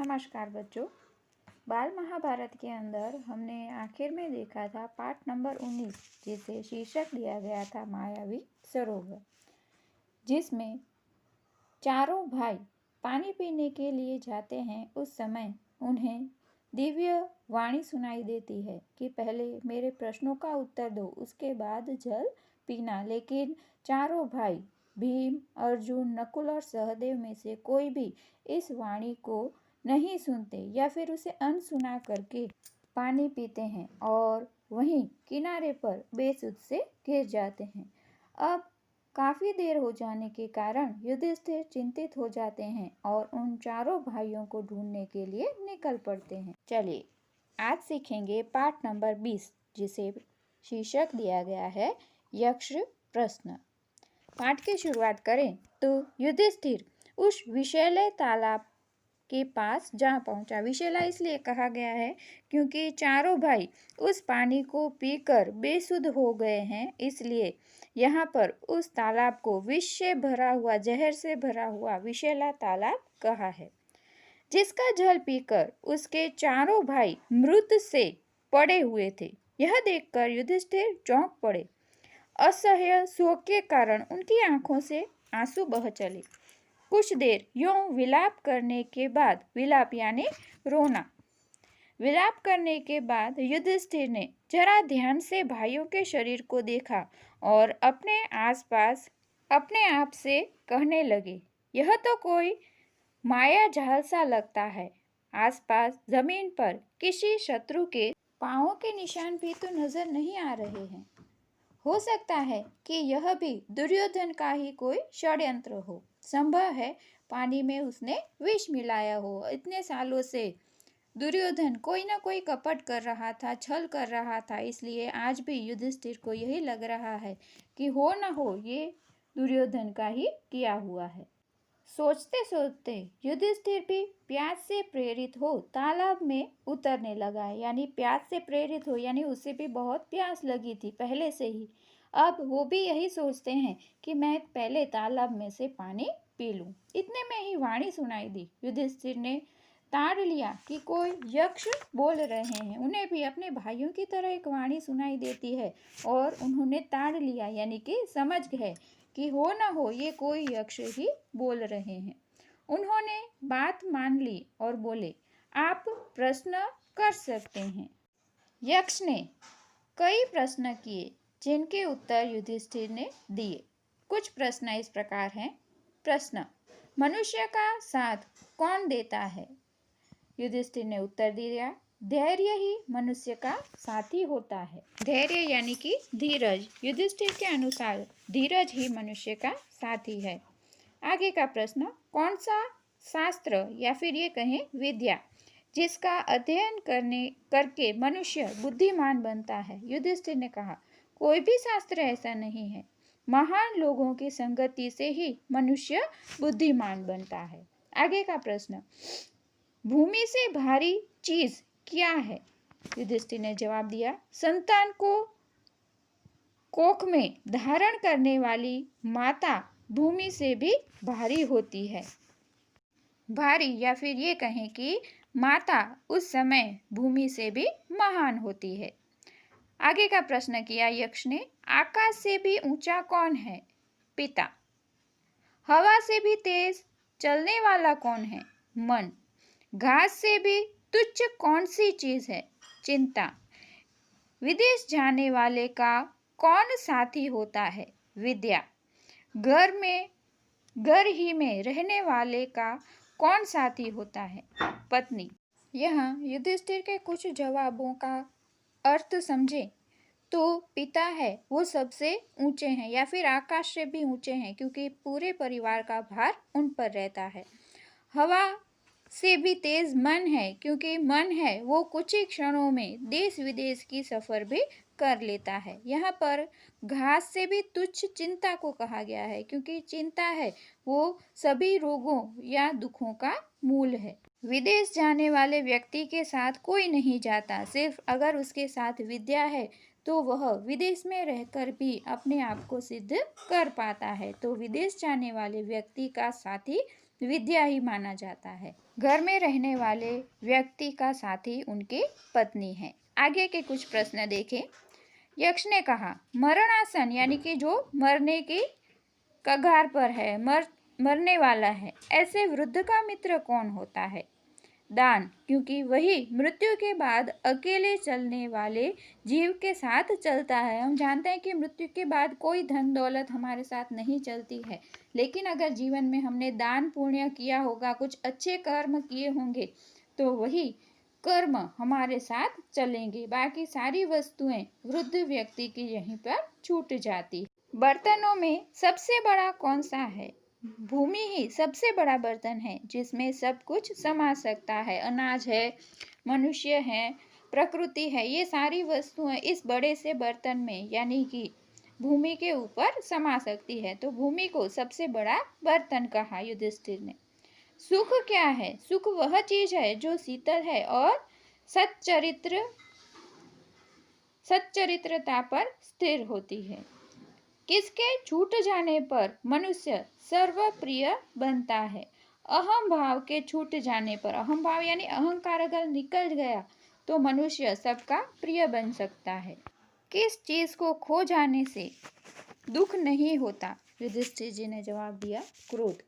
नमस्कार बच्चों। बाल महाभारत के अंदर हमने आखिर में देखा था पाठ नंबर 19, जिसे शीर्षक दिया गया था मायावी सरोवर, जिसमें चारों भाई पानी पीने के लिए जाते हैं। उस समय उन्हें दिव्य वाणी सुनाई देती है कि पहले मेरे प्रश्नों का उत्तर दो, उसके बाद जल पीना। लेकिन चारों भाई भीम, अर्जुन, नकुल और सहदेव में से कोई भी इस वाणी को नहीं सुनते या फिर उसे अनसुना करके पानी पीते हैं और वहीं किनारे पर बेसुध से गिर जाते हैं। अब काफ़ी देर हो जाने के कारण युधिष्ठिर चिंतित हो जाते हैं और उन चारों भाइयों को ढूंढने के लिए निकल पड़ते हैं। चलिए आज सीखेंगे पाठ नंबर 20, जिसे शीर्षक दिया गया है यक्ष प्रश्न। पाठ की शुरुआत करें तो युधिष्ठिर उस विषैले तालाब के पास जा पहुंचा। विषैला इसलिए कहा गया है क्योंकि चारों भाई उस पानी को पीकर बेसुध हो गए हैं, इसलिए यहाँ पर उस तालाब को विष से भरा हुआ, जहर से भरा हुआ विषैला तालाब कहा है, जिसका जल पीकर उसके चारों भाई मृत से पड़े हुए थे। यह देखकर युधिष्ठिर चौंक पड़े। असह्य शोक के कारण उनकी आंखों से आंसू बह चले। कुछ देर यूं विलाप करने के बाद, विलाप यानी रोना, विलाप करने के बाद युधिष्ठिर ने जरा ध्यान से भाइयों के शरीर को देखा और अपने आसपास अपने आप से कहने लगे, यह तो कोई माया जाल सा लगता है। आसपास जमीन पर किसी शत्रु के पांवों के निशान भी तो नजर नहीं आ रहे हैं। हो सकता है कि यह भी दुर्योधन का ही कोई षड्यंत्र हो। संभव है पानी में उसने विष मिलाया हो। इतने सालों से दुर्योधन कोई ना कोई कपट कर रहा था, छल कर रहा था, इसलिए आज भी युधिष्ठिर को यही लग रहा है कि हो ना हो ये दुर्योधन का ही किया हुआ है। सोचते सोचते युधिष्ठिर भी प्यास से प्रेरित हो तालाब में उतरने लगा है। यानी प्यास से प्रेरित हो यानी उसे भी बहुत प्यास लगी थी पहले से ही। अब वो भी यही सोचते हैं कि मैं पहले तालाब में से पानी पी लूं। इतने में ही वाणी सुनाई दी। युधिष्ठिर ने ताड़ लिया कि कोई यक्ष बोल रहे हैं। उन्हें भी अपने भाइयों की तरह एक वाणी सुनाई देती है और उन्होंने ताड़ लिया यानी कि समझ गए कि हो ना हो ये कोई यक्ष ही बोल रहे हैं। उन्होंने बात मान ली और बोले, आप प्रश्न कर सकते हैं। यक्ष ने कई प्रश्न किए जिनके उत्तर युधिष्ठिर ने दिए। कुछ प्रश्न इस प्रकार हैं। प्रश्न, मनुष्य का साथ कौन देता है? युधिष्ठिर ने उत्तर दिया, धैर्य ही मनुष्य का साथी होता है। धैर्य यानी कि धीरज। युधिष्ठिर के अनुसार धीरज ही मनुष्य का साथी है। आगे का प्रश्न, कौन सा शास्त्र या फिर ये कहें विद्या जिसका अध्ययन करके मनुष्य बुद्धिमान बनता है? युधिष्ठिर ने कहा, कोई भी शास्त्र ऐसा नहीं है। महान लोगों की संगति से ही मनुष्य बुद्धिमान बनता है। आगे का प्रश्न, भूमि से भारी चीज क्या है? युधिष्ठिर ने जवाब दिया, संतान को कोख में धारण करने वाली माता भूमि से भी भारी होती है। भारी या फिर ये कहें कि माता उस समय भूमि से भी महान होती है। आगे का प्रश्न किया यक्ष ने, आकाश से भी ऊंचा कौन है? पिता। हवा से भी तेज चलने वाला कौन है? मन। घास से भी तुच्छ कौन सी चीज है? चिंता। विदेश जाने वाले का कौन साथी होता है? विद्या। घर ही में रहने वाले का कौन साथी होता है? पत्नी। यहाँ युधिष्ठिर के कुछ जवाबों का अर्थ समझे तो पिता है वो सबसे ऊंचे हैं या फिर आकाश से भी ऊंचे हैं, क्योंकि पूरे परिवार का भार उन पर रहता है। हवा से भी तेज मन है, क्योंकि मन है वो कुछ ही क्षणों में देश विदेश की सफर भी कर लेता है। यहाँ पर घास से भी तुच्छ चिंता को कहा गया है, क्योंकि चिंता है वो सभी रोगों या दुखों का मूल है। विदेश जाने वाले व्यक्ति के साथ कोई नहीं जाता, सिर्फ अगर उसके साथ विद्या है तो वह विदेश में रहकर भी अपने आप को सिद्ध कर पाता है। तो विदेश जाने वाले व्यक्ति का साथी विद्या ही माना जाता है। घर में रहने वाले व्यक्ति का साथी उनकी पत्नी है। आगे के कुछ प्रश्न देखें। यक्ष ने कहा, मरणासन यानी कि जो मरने की कगार पर है, मरने वाला है, ऐसे वृद्ध का मित्र कौन होता है? दान, क्योंकि वही मृत्यु के बाद अकेले चलने वाले जीव के साथ चलता है। हम जानते हैं कि मृत्यु के बाद कोई धन दौलत हमारे साथ नहीं चलती है, लेकिन अगर जीवन में हमने दान पुण्य किया होगा, कुछ अच्छे कर्म किए होंगे, तो वही कर्म हमारे साथ चलेंगे। बाकी सारी वस्तुएं वृद्ध व्यक्ति की यहीं पर छूट जाती। बर्तनों में सबसे बड़ा कौन सा है? भूमि ही सबसे बड़ा बर्तन है जिसमें सब कुछ समा सकता है। अनाज है, मनुष्य है, प्रकृति है, ये सारी वस्तुएं इस बड़े से बर्तन में यानी कि भूमि के ऊपर समा सकती है। तो भूमि को सबसे बड़ा बर्तन कहा युधिष्ठिर ने। सुख क्या है? सुख वह चीज है जो शीतल है और सच्चरित्रता पर स्थिर होती है। किसके छूट जाने पर मनुष्य सर्वप्रिय बनता है? अहम भाव के छूट जाने पर, अहम भाव यानी अहंकार अगर निकल गया तो मनुष्य सबका प्रिय बन सकता है। किस चीज को खो जाने से दुख नहीं होता? युधिष्ठिर जी ने जवाब दिया, क्रोध।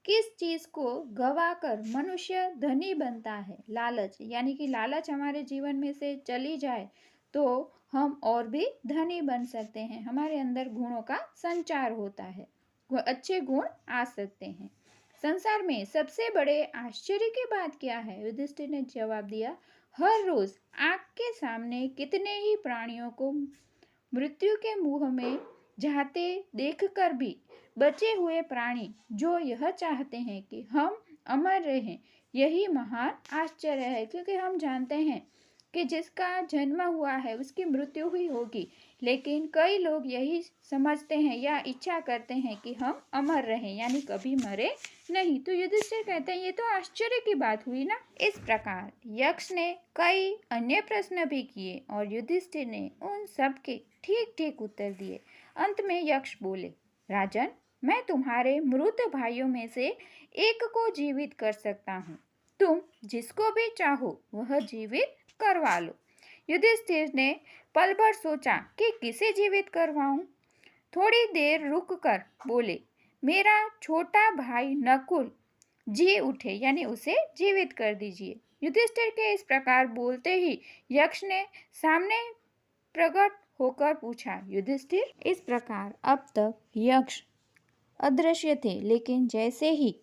किस चीज को गवाकर मनुष्य धनी बनता है? लालच, यानी कि लालच हमारे जीवन में से चली जाए तो हम और भी धनी बन सकते हैं। हमारे अंदर गुणों का संचार होता है, अच्छे गुण आ सकते हैं। संसार में सबसे बड़े आश्चर्य की बात क्या है? युधिष्ठिर ने जवाब दिया, हर रोज आंख के सामने कितने ही प्राणियों को मृत्यु के मुंह में जाते देखकर भी बचे हुए प्राणी जो यह चाहते हैं कि हम अमर रहें, यही महान आश्चर्य है। क्योंकि हम जानते हैं कि जिसका जन्म हुआ है उसकी मृत्यु हुई होगी, लेकिन कई लोग यही समझते हैं या इच्छा करते हैं कि हम अमर रहें, यानी कभी मरे नहीं। तो युधिष्ठिर कहते हैं ये तो आश्चर्य की बात हुई ना। इस प्रकार यक्ष ने कई अन्य प्रश्न भी किए और युधिष्ठिर ने उन सब के ठीक ठीक उत्तर दिए। अंत में यक्ष बोले, राजन, मैं तुम्हारे मृत भाइयों में से एक को जीवित कर सकता हूँ। तुम जिसको भी चाहो वह जीवित करवा लो। युधिष्ठिर ने पल भर सोचा कि किसे जीवित करवाऊं। थोड़ी देर रुककर बोले, मेरा छोटा भाई नकुल जी उठे, यानी उसे जीवित कर दीजिए। युधिष्ठिर के इस प्रकार बोलते ही यक्ष ने सामने प्रकट होकर पूछा, युधिष्ठिर? इस प्रकार अब तक यक्ष अदृश्य थे, लेकिन जैसे ही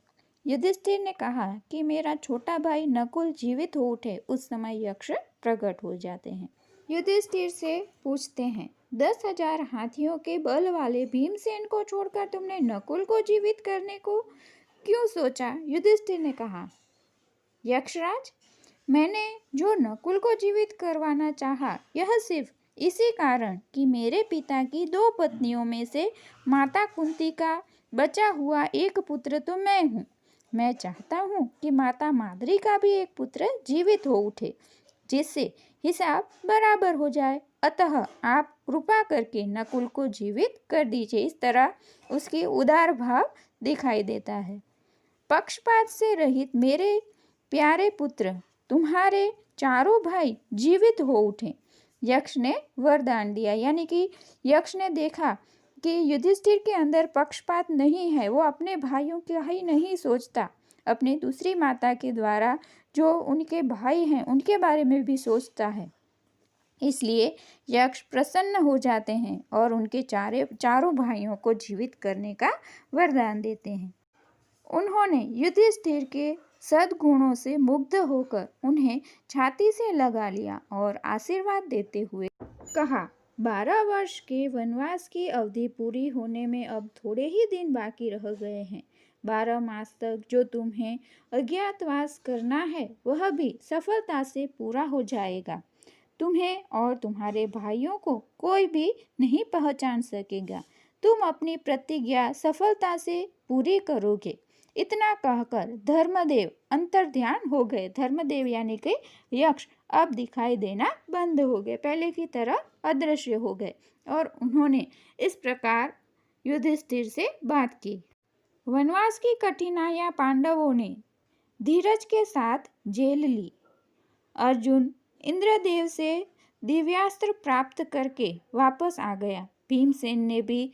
युधिष्ठिर ने कहा कि मेरा छोटा भाई नकुल जीवित हो उठे, उस समय यक्ष प्रकट हो जाते हैं। युधिष्ठिर से पूछते हैं, 10,000 हाथियों के बल वाले भीमसेन को छोड़कर तुमने नकुल को जीवित करने को क्यों सोचा? युधिष्ठिर ने कहा, यक्षराज, मैंने जो नकुल को जीवित करवाना चाहा, यह सिर्फ इसी कारण कि मेरे पिता की 2 पत्नियों में से माता कुंती का बचा हुआ एक पुत्र तो मैं हूँ। मैं चाहता हूँ कि माता माद्री का भी एक पुत्र जीवित हो उठे, जिससे हिसाब बराबर हो जाए। अतः आप कृपा करके नकुल को जीवित कर दीजिए। इस तरह उसकी उदार भाव दिखाई देता है। पक्षपात से रहित मेरे प्यारे पुत्र, तुम्हारे चारों भाई जीवित हो उठे। यक्ष ने वरदान दिया, यानी कि यक्ष ने देखा कि युधिष्ठिर के अंदर पक्षपात नहीं है, वो अपने भाइयों का ही नहीं सोचता, अपनी दूसरी माता के द्वारा जो उनके भाई हैं उनके बारे में भी सोचता है। इसलिए यक्ष प्रसन्न हो जाते हैं और उनके चारों भाइयों को जीवित करने का वरदान देते हैं। उन्होंने युधिष्ठिर के सद्गुणों से मुग्ध होकर उन्हें छाती से लगा लिया और आशीर्वाद देते हुए कहा, 12 वर्ष के वनवास की अवधि पूरी होने में अब थोड़े ही दिन बाकी रह गए हैं। 12 मास तक जो तुम्हें अज्ञातवास करना है वह भी सफलता से पूरा हो जाएगा। तुम्हें और तुम्हारे भाइयों को कोई भी नहीं पहचान सकेगा। तुम अपनी प्रतिज्ञा सफलता से पूरी करोगे। इतना कहकर धर्मदेव अंतर्ध्यान हो गए। धर्मदेव यानी कि यक्ष अब दिखाई देना बंद हो गए, पहले की तरह अदृश्य हो गए और उन्होंने इस प्रकार युधिष्ठिर से बात की। वनवास की कठिनाइयां पांडवों ने धीरज के साथ झेल ली। अर्जुन इंद्रदेव से दिव्यास्त्र प्राप्त करके वापस आ गया। भीमसेन ने भी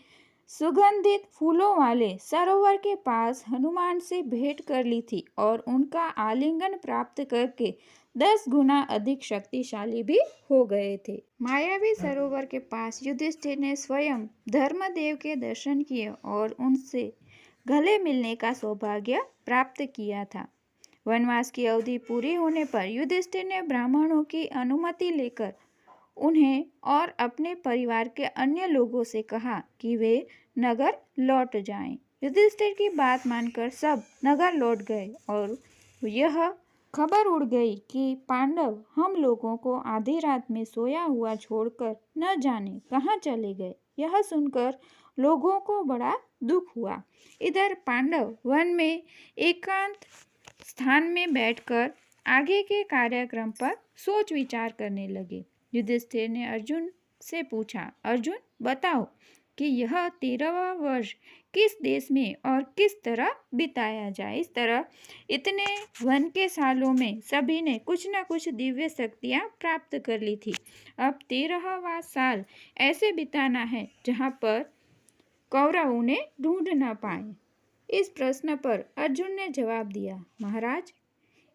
सुगंधित फूलों वाले सरोवर के पास हनुमान से भेंट कर ली थी और उनका आलिंगन प्राप्त करके 10 गुना अधिक शक्तिशाली भी हो गए थे। मायावी सरोवर के पास युधिष्ठिर ने स्वयं धर्मदेव के दर्शन किए और उनसे गले मिलने का सौभाग्य प्राप्त किया था। वनवास की अवधि पूरी होने पर युधिष्ठिर ने ब्राह्मणों की अनुमति लेकर उन्हें और अपने परिवार के अन्य लोगों से कहा कि वे नगर लौट जाएं। युधिष्ठिर की बात मानकर सब नगर लौट गए और यह खबर उड़ गई कि पांडव हम लोगों को आधी रात में सोया हुआ छोड़कर न जाने कहाँ चले गए। यह सुनकर लोगों को बड़ा दुख हुआ। इधर पांडव वन में एकांत स्थान में बैठकर आगे के कार्यक्रम पर सोच विचार करने लगे। युधिष्ठिर ने अर्जुन से पूछा, अर्जुन बताओ कि यह 13वां वर्ष किस देश में और किस तरह बिताया जाए। इस तरह इतने वन के सालों में सभी ने कुछ न कुछ दिव्य शक्तियाँ प्राप्त कर ली थी। अब 13वां साल ऐसे बिताना है जहाँ पर कौरव उन्हें ढूंढ न पाए। इस प्रश्न पर अर्जुन ने जवाब दिया, महाराज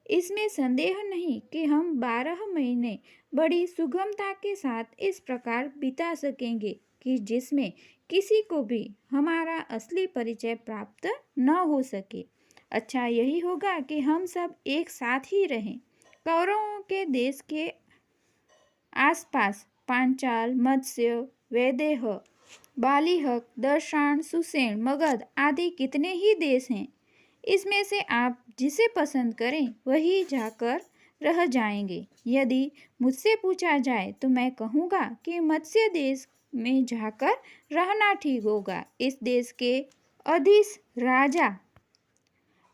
इसमें संदेह नहीं कि हम 12 महीने बड़ी सुगमता के साथ इस प्रकार बिता सकेंगे कि जिसमें किसी को भी हमारा असली परिचय प्राप्त न हो सके। अच्छा यही होगा कि हम सब एक साथ ही रहें। कौरवों के देश के आसपास पांचाल, मत्स्य, वैदेह, बालीहक, दर्शान, सुसेन, मगध आदि कितने ही देश हैं। इसमें से आप जिसे पसंद करें वही जाकर रह जाएंगे। यदि मुझसे पूछा जाए तो मैं कहूँगा कि मत्स्य देश में जाकर रहना ठीक होगा। इस देश के अधीश राजा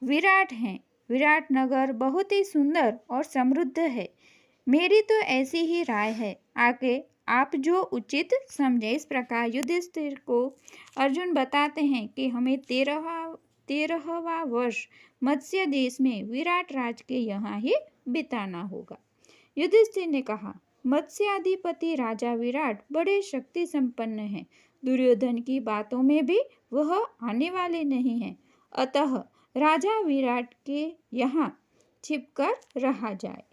विराट हैं। विराट नगर बहुत ही सुंदर और समृद्ध है। मेरी तो ऐसी ही राय है। आगे आप जो उचित समझे। इस प्रकार युधिष्ठिर को अर्जुन बताते हैं कि हमें 13वां वर्ष मत्स्य देश में विराट राज के यहाँ ही बिताना होगा। युधिष्ठिर ने कहा, मत्स्याधिपति राजा विराट बड़े शक्ति संपन्न हैं। दुर्योधन की बातों में भी वह आने वाले नहीं हैं। अतः राजा विराट के यहाँ छिपकर रहा जाए।